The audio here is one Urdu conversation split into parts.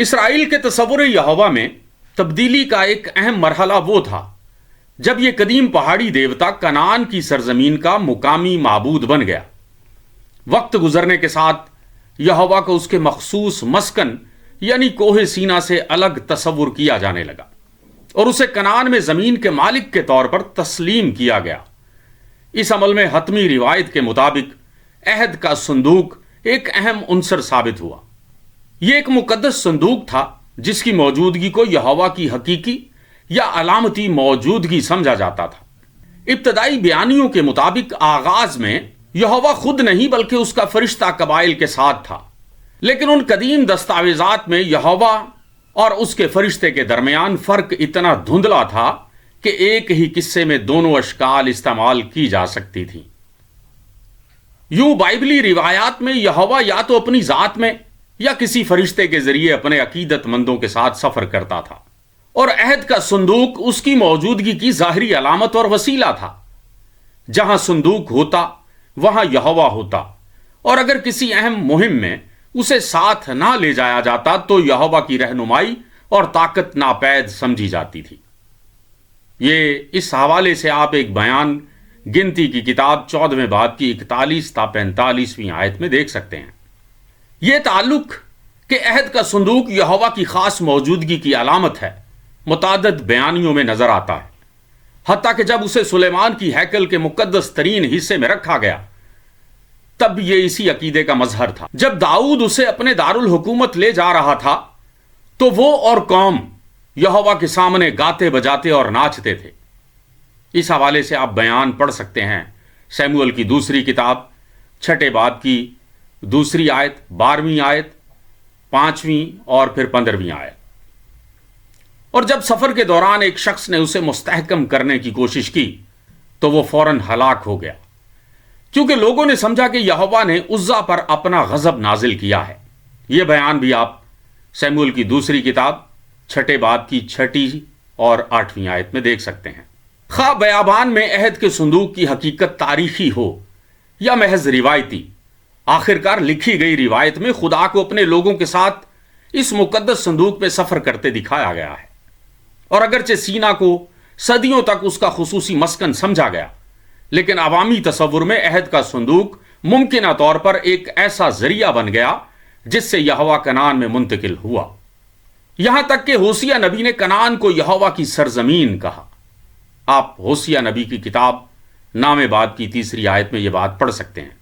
اسرائیل کے تصور یہوہ میں تبدیلی کا ایک اہم مرحلہ وہ تھا جب یہ قدیم پہاڑی دیوتا کنعان کی سرزمین کا مقامی معبود بن گیا۔ وقت گزرنے کے ساتھ یہوہ کو اس کے مخصوص مسکن یعنی کوہ سینا سے الگ تصور کیا جانے لگا اور اسے کنعان میں زمین کے مالک کے طور پر تسلیم کیا گیا۔ اس عمل میں حتمی روایت کے مطابق عہد کا صندوق ایک اہم عنصر ثابت ہوا۔ یہ ایک مقدس صندوق تھا جس کی موجودگی کو یہوہ کی حقیقی یا علامتی موجودگی سمجھا جاتا تھا۔ ابتدائی بیانیوں کے مطابق آغاز میں یہوہ خود نہیں بلکہ اس کا فرشتہ قبائل کے ساتھ تھا، لیکن ان قدیم دستاویزات میں یہوہ اور اس کے فرشتے کے درمیان فرق اتنا دھندلا تھا کہ ایک ہی قصے میں دونوں اشکال استعمال کی جا سکتی تھیں۔ یوں بائبلی روایات میں یہوہ یا تو اپنی ذات میں یا کسی فرشتے کے ذریعے اپنے عقیدت مندوں کے ساتھ سفر کرتا تھا، اور عہد کا صندوق اس کی موجودگی کی ظاہری علامت اور وسیلہ تھا۔ جہاں صندوق ہوتا وہاں یہوہ ہوتا، اور اگر کسی اہم مہم میں اسے ساتھ نہ لے جایا جاتا تو یہوہ کی رہنمائی اور طاقت ناپید سمجھی جاتی تھی۔ یہ اس حوالے سے آپ ایک بیان گنتی کی کتاب 14ویں باب کی 41 تا 45ویں آیت میں دیکھ سکتے ہیں۔ یہ تعلق کہ عہد کا صندوق یہوہ کی خاص موجودگی کی علامت ہے متعدد بیانیوں میں نظر آتا ہے، حتیٰ کہ جب اسے سلیمان کی ہیکل کے مقدس ترین حصے میں رکھا گیا تب یہ اسی عقیدے کا مظہر تھا۔ جب داؤد اسے اپنے دارالحکومت لے جا رہا تھا تو وہ اور قوم یہوہ کے سامنے گاتے بجاتے اور ناچتے تھے۔ اس حوالے سے آپ بیان پڑھ سکتے ہیں سیموئل کی دوسری کتاب 6 باب کی 2 آیت، 12ویں آیت، 5ویں اور پھر 15ویں آیت۔ اور جب سفر کے دوران ایک شخص نے اسے مستحکم کرنے کی کوشش کی تو وہ فوراً ہلاک ہو گیا، کیونکہ لوگوں نے سمجھا کہ یہوہ نے عزا پر اپنا غضب نازل کیا ہے۔ یہ بیان بھی آپ سیموئل کی دوسری کتاب 6 باب کی 6 اور 8ویں آیت میں دیکھ سکتے ہیں۔ خواہ بیابان میں عہد کے صندوق کی حقیقت تاریخی ہو یا محض روایتی، آخرکار لکھی گئی روایت میں خدا کو اپنے لوگوں کے ساتھ اس مقدس صندوق میں سفر کرتے دکھایا گیا ہے، اور اگرچہ سینا کو صدیوں تک اس کا خصوصی مسکن سمجھا گیا، لیکن عوامی تصور میں عہد کا صندوق ممکنہ طور پر ایک ایسا ذریعہ بن گیا جس سے یہوہ کنعان میں منتقل ہوا۔ یہاں تک کہ ہوسیہ نبی نے کنعان کو یہوہ کی سرزمین کہا۔ آپ ہوسیہ نبی کی کتاب 9 باب کی 3 آیت میں یہ بات پڑھ سکتے ہیں۔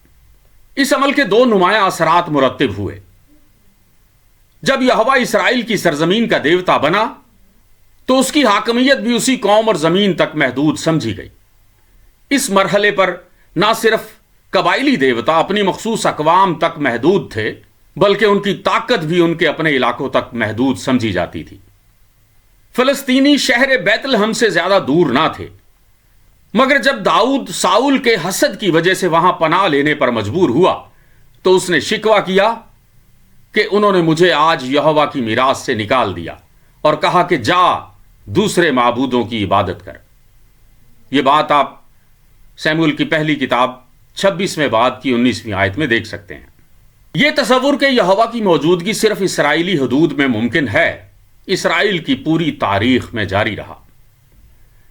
اس عمل کے 2 نمایاں اثرات مرتب ہوئے۔ جب یہوہ اسرائیل کی سرزمین کا دیوتا بنا تو اس کی حاکمیت بھی اسی قوم اور زمین تک محدود سمجھی گئی۔ اس مرحلے پر نہ صرف قبائلی دیوتا اپنی مخصوص اقوام تک محدود تھے بلکہ ان کی طاقت بھی ان کے اپنے علاقوں تک محدود سمجھی جاتی تھی۔ فلسطینی شہر بیت لحم سے زیادہ دور نہ تھے، مگر جب داؤد ساؤل کے حسد کی وجہ سے وہاں پناہ لینے پر مجبور ہوا تو اس نے شکوہ کیا کہ انہوں نے مجھے آج یہوہ کی میراث سے نکال دیا، اور کہا کہ جا دوسرے معبودوں کی عبادت کر۔ یہ بات آپ سیموئل کی پہلی کتاب 26ویں باب کی 19ویں آیت میں دیکھ سکتے ہیں۔ یہ تصور کہ یہوہ کی موجودگی صرف اسرائیلی حدود میں ممکن ہے اسرائیل کی پوری تاریخ میں جاری رہا،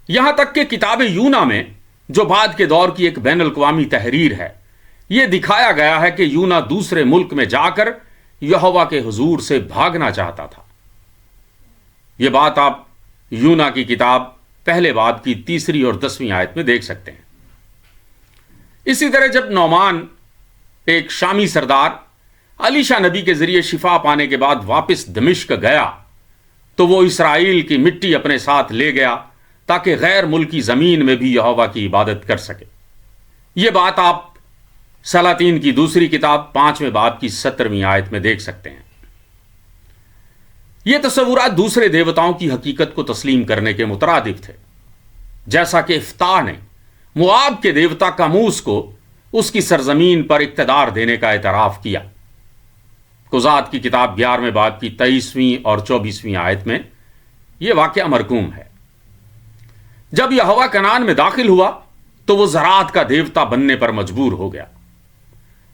یہاں تک کہ کتاب یونا میں جو بعد کے دور کی ایک بین الاقوامی تحریر ہے، یہ دکھایا گیا ہے کہ یونا دوسرے ملک میں جا کر یہوہ کے حضور سے بھاگنا چاہتا تھا۔ یہ بات آپ یونا کی کتاب 1 باب کی 3 اور 10ویں آیت میں دیکھ سکتے ہیں۔ اسی طرح جب نعمان ایک شامی سردار الیشا نبی کے ذریعے شفا پانے کے بعد واپس دمشق گیا تو وہ اسرائیل کی مٹی اپنے ساتھ لے گیا تاکہ غیر ملکی زمین میں بھی یہوہ کی عبادت کر سکے۔ یہ بات آپ سلاطین کی دوسری کتاب 5ویں باب کی 17ویں آیت میں دیکھ سکتے ہیں۔ یہ تصورات دوسرے دیوتاؤں کی حقیقت کو تسلیم کرنے کے مترادف تھے، جیسا کہ افتاح نے مواب کے دیوتا کاموس کو اس کی سرزمین پر اقتدار دینے کا اعتراف کیا۔ قضات کی کتاب 11ویں باب کی 23ویں اور 24ویں آیت میں یہ واقعہ مرقوم ہے۔ جب یہوہ کنعان میں داخل ہوا تو وہ زراعت کا دیوتا بننے پر مجبور ہو گیا۔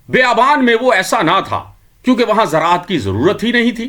بیابان میں وہ ایسا نہ تھا کیونکہ وہاں زراعت کی ضرورت ہی نہیں تھی۔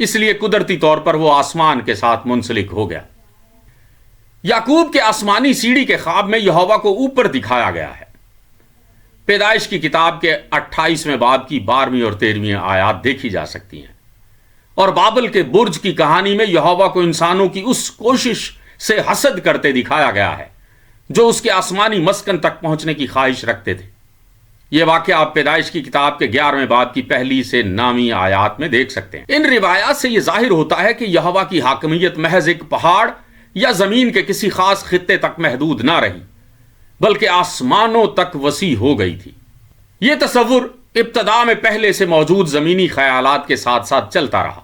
اس لیے قدرتی طور پر وہ آسمان کے ساتھ منسلک ہو گیا۔ یعقوب کے آسمانی سیڑھی کے خواب میں یہوہ کو اوپر دکھایا گیا ہے۔ پیدائش کی کتاب کے 28ویں باب کی 12ویں اور 13ویں آیات دیکھی جا سکتی ہیں۔ اور بابل کے برج کی کہانی میں یہوہ کو انسانوں کی اس کوشش سے حسد کرتے دکھایا گیا ہے جو اس کے آسمانی مسکن تک پہنچنے کی خواہش رکھتے تھے۔ یہ واقعہ آپ پیدائش کی کتاب کے 11ویں باب کی 1 سے 9 آیات میں دیکھ سکتے ہیں۔ ان روایات سے یہ ظاہر ہوتا ہے کہ یہوہ کی حاکمیت محض ایک پہاڑ یا زمین کے کسی خاص خطے تک محدود نہ رہی، بلکہ آسمانوں تک وسیع ہو گئی تھی۔ یہ تصور ابتدا میں پہلے سے موجود زمینی خیالات کے ساتھ ساتھ چلتا رہا۔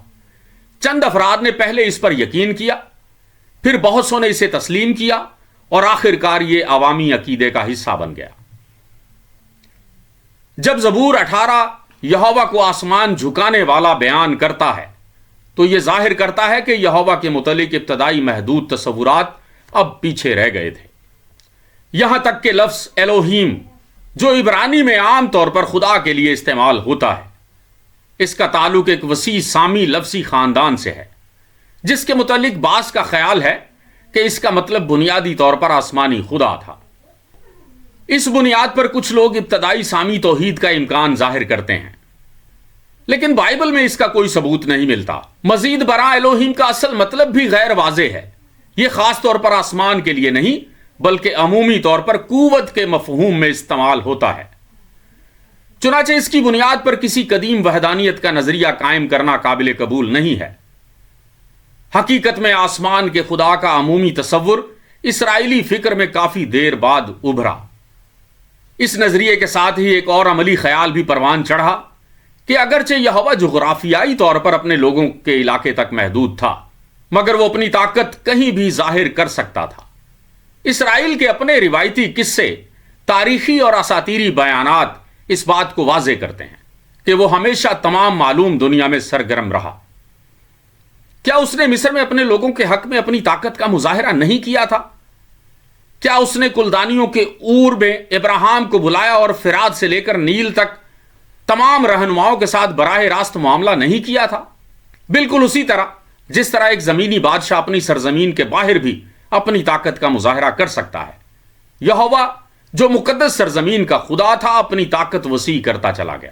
چند افراد نے پہلے اس پر یقین کیا، پھر بہت سو نے اسے تسلیم کیا، اور آخر کار یہ عوامی عقیدے کا حصہ بن گیا۔ جب زبور 18 یہوہ کو آسمان جھکانے والا بیان کرتا ہے تو یہ ظاہر کرتا ہے کہ یہوہ کے متعلق ابتدائی محدود تصورات اب پیچھے رہ گئے تھے۔ یہاں تک کہ لفظ الوہیم جو عبرانی میں عام طور پر خدا کے لیے استعمال ہوتا ہے، اس کا تعلق ایک وسیع سامی لفظی خاندان سے ہے، جس کے متعلق بعض کا خیال ہے کہ اس کا مطلب بنیادی طور پر آسمانی خدا تھا۔ اس بنیاد پر کچھ لوگ ابتدائی سامی توحید کا امکان ظاہر کرتے ہیں، لیکن بائبل میں اس کا کوئی ثبوت نہیں ملتا۔ مزید برآں الوہیم کا اصل مطلب بھی غیر واضح ہے۔ یہ خاص طور پر آسمان کے لیے نہیں بلکہ عمومی طور پر قوت کے مفہوم میں استعمال ہوتا ہے۔ چنانچہ اس کی بنیاد پر کسی قدیم وحدانیت کا نظریہ قائم کرنا قابل قبول نہیں ہے۔ حقیقت میں آسمان کے خدا کا عمومی تصور اسرائیلی فکر میں کافی دیر بعد ابھرا۔ اس نظریے کے ساتھ ہی ایک اور عملی خیال بھی پروان چڑھا کہ اگرچہ یہوہ جغرافیائی طور پر اپنے لوگوں کے علاقے تک محدود تھا، مگر وہ اپنی طاقت کہیں بھی ظاہر کر سکتا تھا۔ اسرائیل کے اپنے روایتی قصے، تاریخی اور اساطیری بیانات اس بات کو واضح کرتے ہیں کہ وہ ہمیشہ تمام معلوم دنیا میں سرگرم رہا۔ کیا اس نے مصر میں اپنے لوگوں کے حق میں اپنی طاقت کا مظاہرہ نہیں کیا تھا؟ کیا اس نے کلدانیوں کے اور میں ابراہیم کو بلایا اور فرات سے لے کر نیل تک تمام رہنماؤں کے ساتھ براہ راست معاملہ نہیں کیا تھا؟ بالکل اسی طرح جس طرح ایک زمینی بادشاہ اپنی سرزمین کے باہر بھی اپنی طاقت کا مظاہرہ کر سکتا ہے، یہوہ جو مقدس سرزمین کا خدا تھا اپنی طاقت وسیع کرتا چلا گیا۔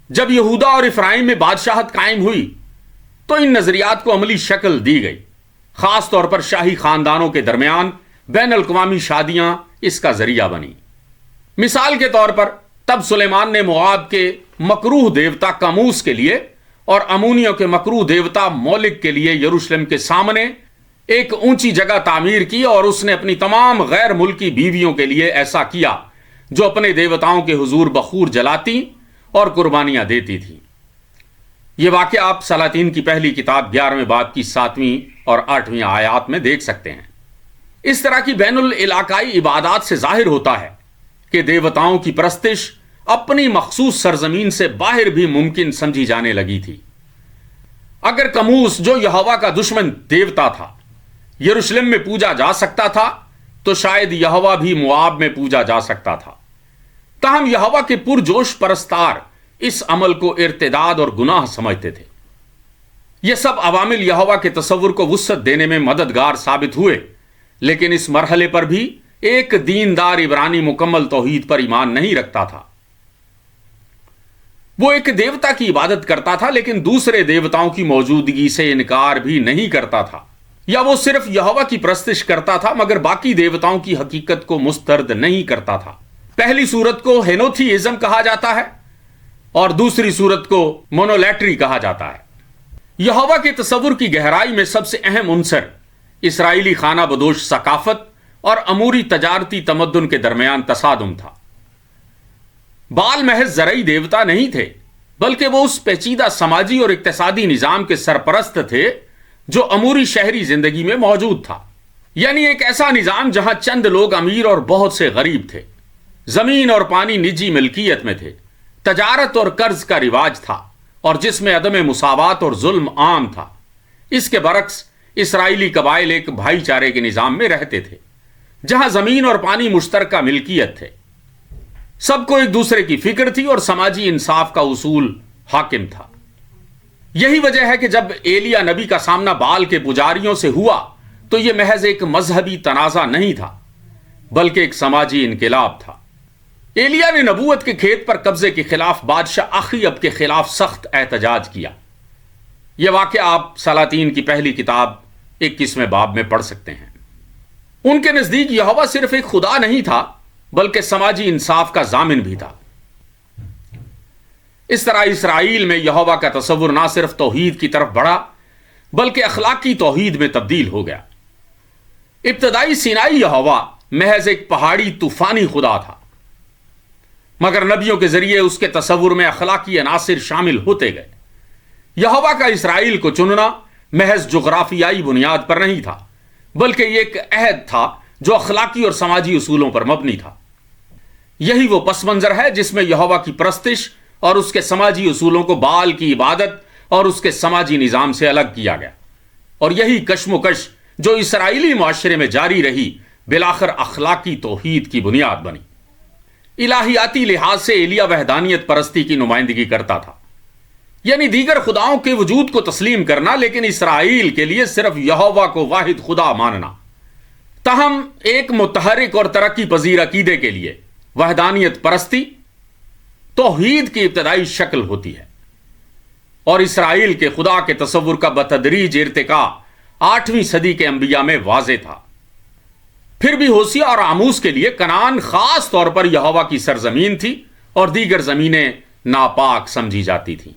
جب یہودا اور افرائیم میں بادشاہت قائم ہوئی تو ان نظریات کو عملی شکل دی گئی۔ خاص طور پر شاہی خاندانوں کے درمیان بین الاقوامی شادیاں اس کا ذریعہ بنی۔ مثال کے طور پر تب سلیمان نے مواب کے مکروہ دیوتا کاموس کے لیے اور امونیوں کے مکروہ دیوتا مولک کے لیے یروشلم کے سامنے ایک اونچی جگہ تعمیر کی، اور اس نے اپنی تمام غیر ملکی بیویوں کے لیے ایسا کیا جو اپنے دیوتاؤں کے حضور بخور جلاتی اور قربانیاں دیتی تھیں۔ یہ واقعہ آپ سلاطین کی پہلی کتاب 11ویں باب کی 7ویں اور 8ویں آیات میں دیکھ سکتے ہیں۔ اس طرح کی بین العلاقائی عبادات سے ظاہر ہوتا ہے کہ دیوتاؤں کی پرستش اپنی مخصوص سرزمین سے باہر بھی ممکن سمجھی جانے لگی تھی۔ اگر کموس جو یہوہ کا دشمن دیوتا تھا یروشلم میں پوجا جا سکتا تھا تو شاید یہوہ بھی مواب میں پوجا جا سکتا تھا۔ تاہم یہوہ کے پرجوش پرستار اس عمل کو ارتداد اور گناہ سمجھتے تھے۔ یہ سب عوامل یہوہ کے تصور کو وسعت دینے میں مددگار ثابت ہوئے، لیکن اس مرحلے پر بھی ایک دیندار عبرانی مکمل توحید پر ایمان نہیں رکھتا تھا۔ وہ ایک دیوتا کی عبادت کرتا تھا لیکن دوسرے دیوتاؤں کی موجودگی سے انکار بھی نہیں کرتا تھا، یا وہ صرف یہوہ کی پرستش کرتا تھا مگر باقی دیوتاؤں کی حقیقت کو مسترد نہیں کرتا تھا۔ پہلی صورت کو ہینوتھیزم کہا جاتا ہے اور دوسری صورت کو مونولیٹری کہا جاتا ہے۔ یہوہ کے تصور کی گہرائی میں سب سے اہم عنصر اسرائیلی خانہ بدوش ثقافت اور اموری تجارتی تمدن کے درمیان تصادم تھا۔ بال محض زرعی دیوتا نہیں تھے، بلکہ وہ اس پیچیدہ سماجی اور اقتصادی نظام کے سرپرست تھے جو اموری شہری زندگی میں موجود تھا، یعنی ایک ایسا نظام جہاں چند لوگ امیر اور بہت سے غریب تھے، زمین اور پانی نجی ملکیت میں تھے، تجارت اور قرض کا رواج تھا، اور جس میں عدم مساوات اور ظلم عام تھا۔ اس کے برعکس اسرائیلی قبائل ایک بھائی چارے کے نظام میں رہتے تھے جہاں زمین اور پانی مشترکہ ملکیت تھے، سب کو ایک دوسرے کی فکر تھی اور سماجی انصاف کا اصول حاکم تھا۔ یہی وجہ ہے کہ جب ایلیا نبی کا سامنا بال کے پجاریوں سے ہوا تو یہ محض ایک مذہبی تنازع نہیں تھا بلکہ ایک سماجی انقلاب تھا۔ ایلیا نے نبوت کے کھیت پر قبضے کے خلاف بادشاہ اخیب کے خلاف سخت احتجاج کیا۔ یہ واقعہ آپ سلاطین کی پہلی کتاب 21ویں باب میں پڑھ سکتے ہیں۔ ان کے نزدیک یہوہ صرف ایک خدا نہیں تھا بلکہ سماجی انصاف کا ضامن بھی تھا۔ اس طرح اسرائیل میں یہوہ کا تصور نہ صرف توحید کی طرف بڑھا بلکہ اخلاقی توحید میں تبدیل ہو گیا۔ ابتدائی سینائی یہوہ محض ایک پہاڑی طوفانی خدا تھا، مگر نبیوں کے ذریعے اس کے تصور میں اخلاقی عناصر شامل ہوتے گئے۔ یہوہ کا اسرائیل کو چننا محض جغرافیائی بنیاد پر نہیں تھا بلکہ یہ ایک عہد تھا جو اخلاقی اور سماجی اصولوں پر مبنی تھا۔ یہی وہ پس منظر ہے جس میں یہوہ کی پرستش اور اس کے سماجی اصولوں کو بال کی عبادت اور اس کے سماجی نظام سے الگ کیا گیا، اور یہی کشمکش جو اسرائیلی معاشرے میں جاری رہی بالآخر اخلاقی توحید کی بنیاد بنی۔ الہیاتی لحاظ سے ایلیا وحدانیت پرستی کی نمائندگی کرتا تھا، یعنی دیگر خداؤں کے وجود کو تسلیم کرنا، لیکن اسرائیل کے لیے صرف یہوہ کو واحد خدا ماننا۔ تاہم ایک متحرک اور ترقی پذیر عقیدے کے لیے وحدانیت پرستی توحید کی ابتدائی شکل ہوتی ہے، اور اسرائیل کے خدا کے تصور کا بتدریج ارتقاء 8ویں صدی کے انبیاء میں واضح تھا۔ پھر بھی ہوسیہ اور آموس کے لیے کنعان خاص طور پر یہوہ کی سرزمین تھی اور دیگر زمینیں ناپاک سمجھی جاتی تھیں۔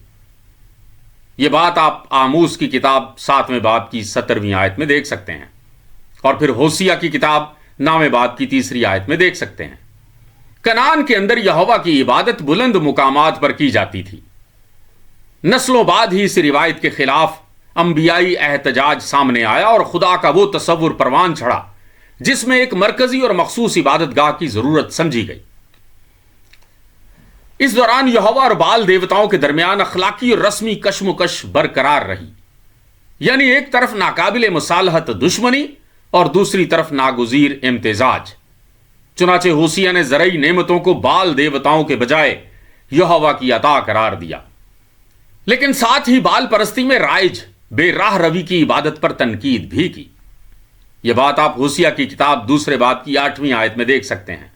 یہ بات آپ آموس کی کتاب 7ویں باب کی 17ویں آیت میں دیکھ سکتے ہیں، اور پھر ہوسیہ کی کتاب 9ویں باب کی 3 آیت میں دیکھ سکتے ہیں۔ کنعان کے اندر یہوہ کی عبادت بلند مقامات پر کی جاتی تھی۔ نسلوں بعد ہی اس روایت کے خلاف انبیائی احتجاج سامنے آیا اور خدا کا وہ تصور پروان چڑھا جس میں ایک مرکزی اور مخصوص عبادت گاہ کی ضرورت سمجھی گئی۔ اس دوران یہوہ اور بال دیوتاؤں کے درمیان اخلاقی اور رسمی کشمکش برقرار رہی، یعنی ایک طرف ناقابل مصالحت دشمنی اور دوسری طرف ناگزیر امتزاج۔ چنانچہ ہوسیہ نے زرعی نعمتوں کو بال دیوتاؤں کے بجائے یہوہ کی عطا قرار دیا، لیکن ساتھ ہی بال پرستی میں رائج بے راہ روی کی عبادت پر تنقید بھی کی۔ یہ بات آپ ہوسیہ کی کتاب 2 باب کی 8ویں آیت میں دیکھ سکتے ہیں،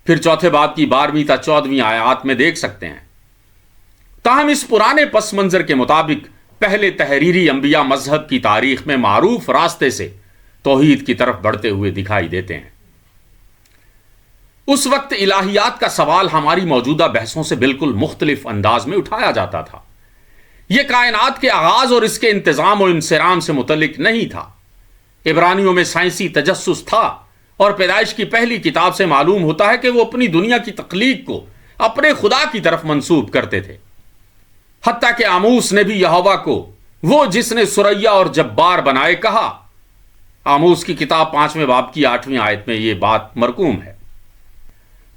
پھر 4 باب کی 12ویں تا 14ویں آیات میں دیکھ سکتے ہیں۔ تاہم اس پرانے پس منظر کے مطابق پہلے تحریری انبیاء مذہب کی تاریخ میں معروف راستے سے توحید کی طرف بڑھتے ہوئے دکھائی دیتے ہیں۔ اس وقت الہیات کا سوال ہماری موجودہ بحثوں سے بالکل مختلف انداز میں اٹھایا جاتا تھا۔ یہ کائنات کے آغاز اور اس کے انتظام و انصرام سے متعلق نہیں تھا۔ عبرانیوں میں سائنسی تجسس تھا، اور پیدائش کی پہلی کتاب سے معلوم ہوتا ہے کہ وہ اپنی دنیا کی تخلیق کو اپنے خدا کی طرف منسوب کرتے تھے۔ حتیٰ کہ آموس نے بھی یہوہ کو وہ جس نے سریا اور جبار بنائے کہا۔ آموس کی کتاب 5ویں باب کی 8ویں آیت میں یہ بات مرقوم ہے۔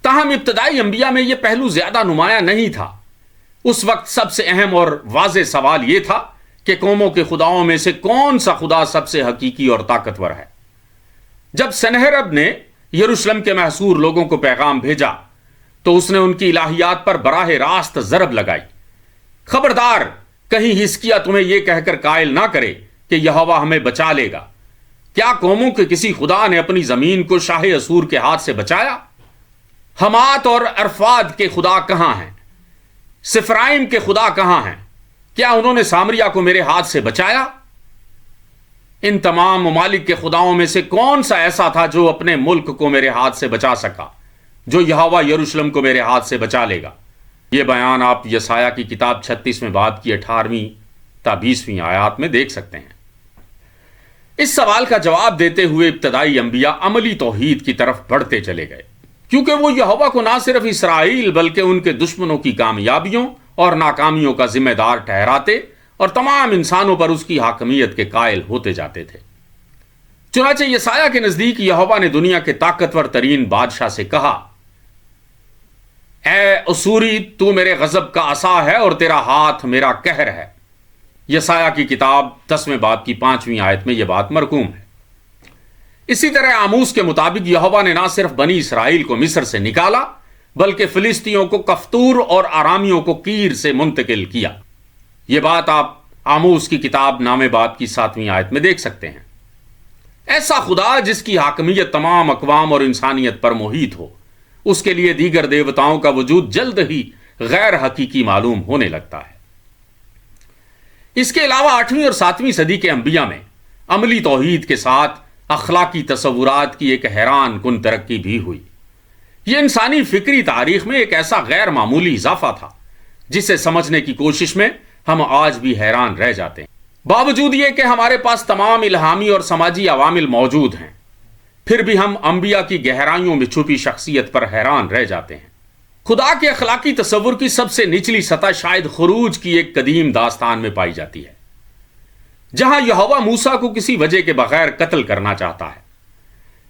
تاہم ابتدائی انبیاء میں یہ پہلو زیادہ نمایاں نہیں تھا۔ اس وقت سب سے اہم اور واضح سوال یہ تھا کہ قوموں کے خداؤں میں سے کون سا خدا سب سے حقیقی اور طاقتور ہے۔ جب سنہرب نے یروشلم کے محصور لوگوں کو پیغام بھیجا تو اس نے ان کی الہیات پر براہ راست ضرب لگائی۔ خبردار، کہیں حزقیہ تمہیں یہ کہہ کر قائل نہ کرے کہ یہوہ ہمیں بچا لے گا۔ کیا قوموں کے کسی خدا نے اپنی زمین کو شاہ اسور کے ہاتھ سے بچایا؟ حمات اور ارفاد کے خدا کہاں ہیں؟ سفرائم کے خدا کہاں ہیں؟ کیا انہوں نے سامریہ کو میرے ہاتھ سے بچایا؟ ان تمام ممالک کے خداؤں میں سے کون سا ایسا تھا جو اپنے ملک کو میرے ہاتھ سے بچا سکا، جو یہوہ یروشلم کو میرے ہاتھ سے بچا لے گا؟ یہ بیان آپ یسایہ کی کتاب 36ویں باب کی 18ویں تا 20ویں آیات میں دیکھ سکتے ہیں۔ اس سوال کا جواب دیتے ہوئے ابتدائی انبیاء عملی توحید کی طرف بڑھتے چلے گئے، کیونکہ وہ یہوہ کو نہ صرف اسرائیل بلکہ ان کے دشمنوں کی کامیابیوں اور ناکامیوں کا ذمہ دار ٹھہراتے اور تمام انسانوں پر اس کی حاکمیت کے قائل ہوتے جاتے تھے۔ چنانچہ یسایہ کے نزدیک یہوہ نے دنیا کے طاقتور ترین بادشاہ سے کہا، اے اسوری، تو میرے غضب کا عصا ہے اور تیرا ہاتھ میرا قہر ہے۔ یسایہ کی کتاب 10ویں باب کی 5ویں آیت میں یہ بات مرقوم ہے۔ اسی طرح آموس کے مطابق یہوہ نے نہ صرف بنی اسرائیل کو مصر سے نکالا بلکہ فلسطینیوں کو کفتور اور آرامیوں کو کیر سے منتقل کیا۔ یہ بات آپ آموز کی کتاب نام باب کی 7ویں آیت میں دیکھ سکتے ہیں۔ ایسا خدا جس کی حاکمیت تمام اقوام اور انسانیت پر محیط ہو، اس کے لیے دیگر دیوتاؤں کا وجود جلد ہی غیر حقیقی معلوم ہونے لگتا ہے۔ اس کے علاوہ 8ویں اور 7ویں صدی کے انبیاء میں عملی توحید کے ساتھ اخلاقی تصورات کی ایک حیران کن ترقی بھی ہوئی۔ یہ انسانی فکری تاریخ میں ایک ایسا غیر معمولی اضافہ تھا جسے سمجھنے کی کوشش میں ہم آج بھی حیران رہ جاتے ہیں۔ باوجود یہ کہ ہمارے پاس تمام الہامی اور سماجی عوامل موجود ہیں، پھر بھی ہم انبیاء کی گہرائیوں میں چھپی شخصیت پر حیران رہ جاتے ہیں۔ خدا کے اخلاقی تصور کی سب سے نچلی سطح شاید خروج کی ایک قدیم داستان میں پائی جاتی ہے، جہاں یہوہ موسیٰ کو کسی وجہ کے بغیر قتل کرنا چاہتا ہے،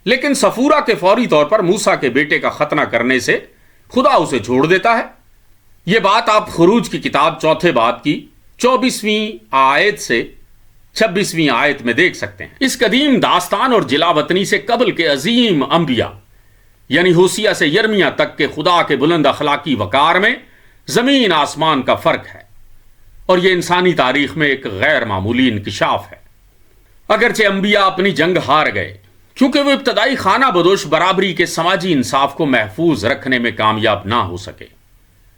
لیکن صفورہ کے فوری طور پر موسیٰ کے بیٹے کا ختنہ کرنے سے خدا اسے چھوڑ دیتا ہے۔ یہ بات آپ خروج کی کتاب 4 باب کی 24ویں آیت سے 26ویں آیت میں دیکھ سکتے ہیں۔ اس قدیم داستان اور جلا وطنی سے قبل کے عظیم انبیاء یعنی ہوسیہ سے یرمیہ تک کے خدا کے بلند اخلاقی وقار میں زمین آسمان کا فرق ہے، اور یہ انسانی تاریخ میں ایک غیر معمولی انکشاف ہے۔ اگرچہ انبیاء اپنی جنگ ہار گئے کیونکہ وہ ابتدائی خانہ بدوش برابری کے سماجی انصاف کو محفوظ رکھنے میں کامیاب نہ ہو سکے،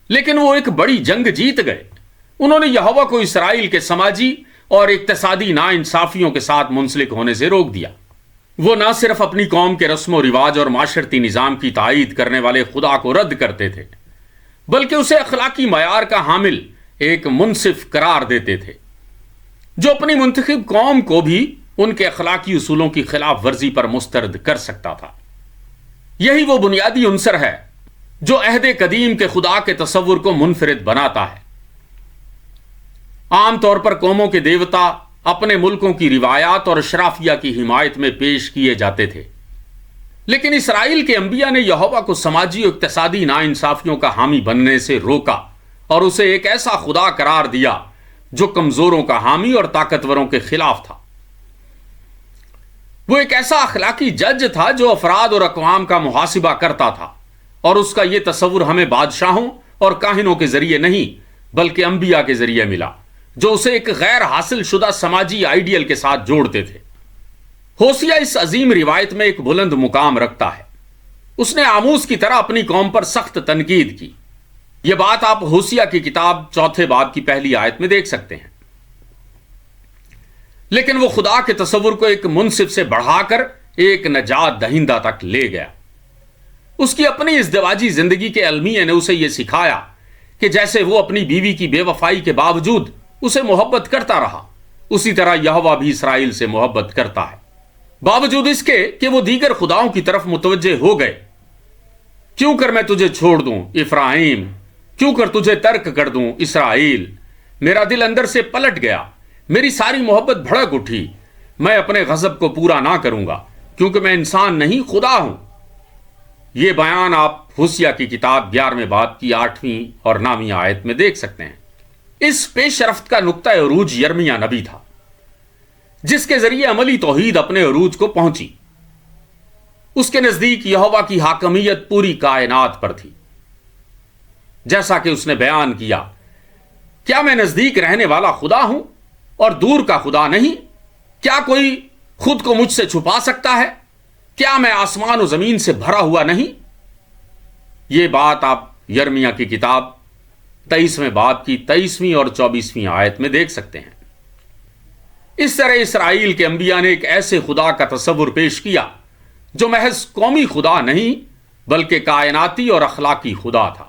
لیکن وہ ایک بڑی جنگ جیت گئے۔ انہوں نے یہوہ کو اسرائیل کے سماجی اور اقتصادی ناانصافیوں کے ساتھ منسلک ہونے سے روک دیا۔ وہ نہ صرف اپنی قوم کے رسم و رواج اور معاشرتی نظام کی تائید کرنے والے خدا کو رد کرتے تھے، بلکہ اسے اخلاقی معیار کا حامل ایک منصف قرار دیتے تھے، جو اپنی منتخب قوم کو بھی ان کے اخلاقی اصولوں کی خلاف ورزی پر مسترد کر سکتا تھا۔ یہی وہ بنیادی عنصر ہے جو عہد قدیم کے خدا کے تصور کو منفرد بناتا ہے۔ عام طور پر قوموں کے دیوتا اپنے ملکوں کی روایات اور اشرافیہ کی حمایت میں پیش کیے جاتے تھے، لیکن اسرائیل کے انبیاء نے یہوہ کو سماجی و اقتصادی ناانصافیوں کا حامی بننے سے روکا اور اسے ایک ایسا خدا قرار دیا جو کمزوروں کا حامی اور طاقتوروں کے خلاف تھا۔ وہ ایک ایسا اخلاقی جج تھا جو افراد اور اقوام کا محاسبہ کرتا تھا، اور اس کا یہ تصور ہمیں بادشاہوں اور کاہنوں کے ذریعے نہیں بلکہ انبیاء کے ذریعے ملا، جو اسے ایک غیر حاصل شدہ سماجی آئیڈیل کے ساتھ جوڑتے تھے۔ ہوسیہ اس عظیم روایت میں ایک بلند مقام رکھتا ہے۔ اس نے آموز کی طرح اپنی قوم پر سخت تنقید کی۔ یہ بات آپ ہوسیہ کی کتاب 4 باب کی 1 آیت میں دیکھ سکتے ہیں۔ لیکن وہ خدا کے تصور کو ایک منصف سے بڑھا کر ایک نجات دہندہ تک لے گیا۔ اس کی اپنی ازدواجی زندگی کے المیہ نے اسے یہ سکھایا کہ جیسے وہ اپنی بیوی کی بے وفائی کے باوجود اسے محبت کرتا رہا، اسی طرح یہوہ بھی اسرائیل سے محبت کرتا ہے، باوجود اس کے کہ وہ دیگر خداؤں کی طرف متوجہ ہو گئے۔ کیوں کر میں تجھے چھوڑ دوں افراہیم، کیوں کر تجھے ترک کر دوں اسرائیل؟ میرا دل اندر سے پلٹ گیا، میری ساری محبت بھڑک اٹھی، میں اپنے غضب کو پورا نہ کروں گا کیونکہ میں انسان نہیں خدا ہوں۔ یہ بیان آپ ہوسیہ کی کتاب 11 باب کی 8ویں اور 9ویں آیت میں دیکھ سکتے ہیں۔ اس پیش رفت کا نقطہ عروج یرمیہ نبی تھا، جس کے ذریعے عملی توحید اپنے عروج کو پہنچی۔ اس کے نزدیک یہوہ کی حاکمیت پوری کائنات پر تھی، جیسا کہ اس نے بیان کیا، کیا میں نزدیک رہنے والا خدا ہوں اور دور کا خدا نہیں؟ کیا کوئی خود کو مجھ سے چھپا سکتا ہے؟ کیا میں آسمان و زمین سے بھرا ہوا نہیں؟ یہ بات آپ یرمیہ کی کتاب 23 باب کی 23 اور 24 آیت میں دیکھ سکتے ہیں۔ اس طرح اسرائیل کے انبیاء نے ایک ایسے خدا کا تصور پیش کیا جو محض قومی خدا نہیں بلکہ کائناتی اور اخلاقی خدا تھا۔